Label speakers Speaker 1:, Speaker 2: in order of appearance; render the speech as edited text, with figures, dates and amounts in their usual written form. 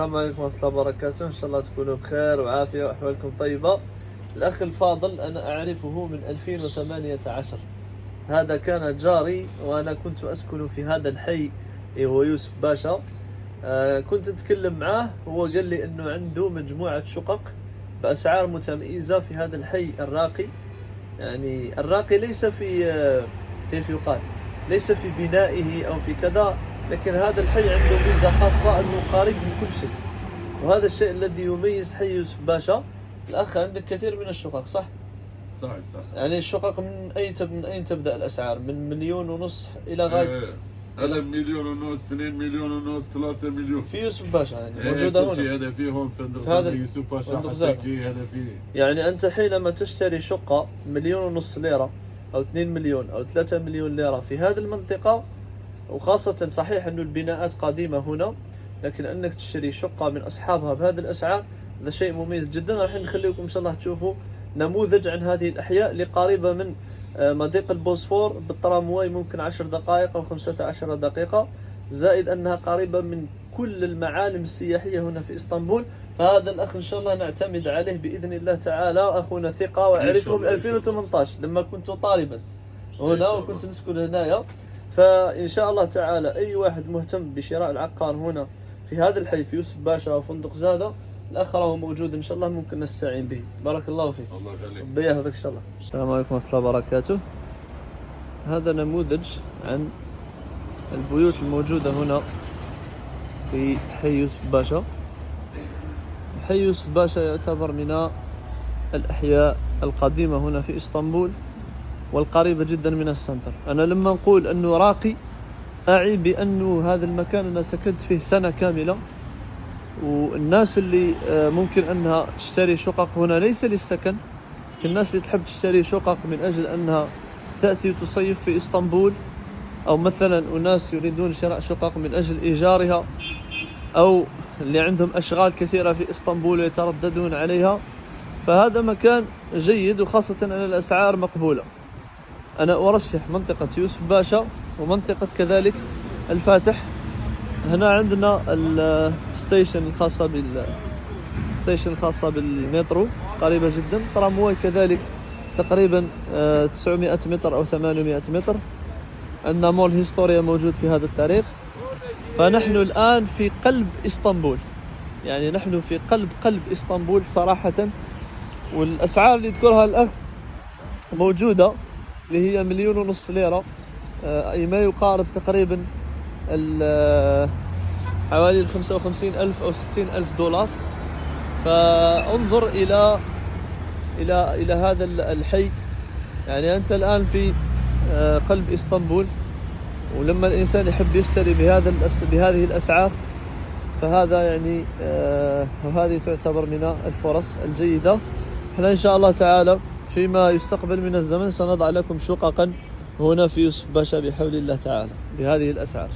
Speaker 1: السلام عليكم ورحمة الله وبركاته. إن شاء الله تكونوا بخير وعافية وأحوالكم طيبة. الأخ الفاضل أنا أعرفه من 2018. هذا كان جاري وأنا كنت أسكن في هذا الحي، هو يوسف باشا. كنت أتكلم معه، هو قال لي أنه عنده مجموعة شقق بأسعار متميزة في هذا الحي الراقي. يعني الراقي ليس في كيف يقال، ليس في بنائه أو في كذا، لكن هذا الحي عنده ميزة خاصة أنه قريب من كل شيء، وهذا الشيء الذي يميز حي يوسف باشا. الأخ عندك كثير من الشقق صح؟
Speaker 2: صح.
Speaker 1: يعني الشقق من أين تبدأ الأسعار؟ من 1.5 مليون إلى غاية
Speaker 2: هذا 1.5 مليون، 2.5 مليون، 3 مليون
Speaker 1: في يوسف باشا يعني موجودة هنا.
Speaker 2: كل شيء هذا فيهم
Speaker 1: في هذا
Speaker 2: يوسف باشا حساكي هذا فيه.
Speaker 1: يعني أنت حينما تشتري شقة 1.5 مليون ليرة أو 2 مليون أو 3 مليون ليرة في هذه المنطقة، وخاصة صحيح أن البناءات قديمة هنا، لكن أنك تشتري شقة من أصحابها بهذه الأسعار هذا شيء مميز جدا. راح نخليكم إن شاء الله تشوفوا نموذج عن هذه الأحياء اللي قريبة من مضيق البوسفور بالترامواي، ممكن 10 دقائق أو 15 دقيقة، زائد أنها قريبة من كل المعالم السياحية هنا في إسطنبول. فهذا الأخ إن شاء الله نعتمد عليه بإذن الله تعالى. أخونا ثقة وأعرفه من 2018 لما كنت طالبا هنا وكنت نسكن هنايا. فإن شاء الله تعالى أي واحد مهتم بشراء العقار هنا في هذا الحي في يوسف باشا وفندق زادة، الأخ راهو موجود إن شاء الله، ممكن نستعين به. بارك الله فيك.
Speaker 2: الله يخليك.
Speaker 1: ربي يحفظك إن شاء الله. السلام عليكم ورحمة الله وبركاته. هذا نموذج عن البيوت الموجودة هنا في حي يوسف باشا. حي يوسف باشا يعتبر من الأحياء القديمة هنا في إسطنبول والقريبة جدا من السنتر. أنا لما نقول أنه راقي أعي بأنه هذا المكان أنا سكنت فيه سنة كاملة، والناس اللي ممكن أنها تشتري شقق هنا ليس للسكن، الناس اللي تحب تشتري شقق من أجل أنها تأتي وتصيف في إسطنبول، أو مثلا أناس يريدون شراء شقق من أجل إيجارها، أو اللي عندهم أشغال كثيرة في إسطنبول ويترددون عليها، فهذا مكان جيد، وخاصة أن الأسعار مقبولة. أنا أرشح منطقة يوسف باشا ومنطقة كذلك الفاتح. هنا عندنا الستيشن الخاصة بالمترو قريبة جدا، ترامواي كذلك تقريبا 900 متر أو 800 متر. عندنا مول هيستوريا موجود في هذا التاريخ. فنحن الآن في قلب إسطنبول، يعني نحن في قلب إسطنبول صراحة. والأسعار اللي تقولها الأخ موجودة اللي هي 1.5 مليون ليرة، أي ما يقارب تقريبا حوالي 55,000 أو 60,000 دولار. فانظر إلى هذا الحي. يعني أنت الآن في قلب إسطنبول، ولما الإنسان يحب يشتري بهذه الأسعار، فهذا يعني وهذه تعتبر من الفرص الجيدة. احنا إن شاء الله تعالى فيما يستقبل من الزمن سنضع لكم شققا هنا في يوسف باشا بحول الله تعالى بهذه الأسعار.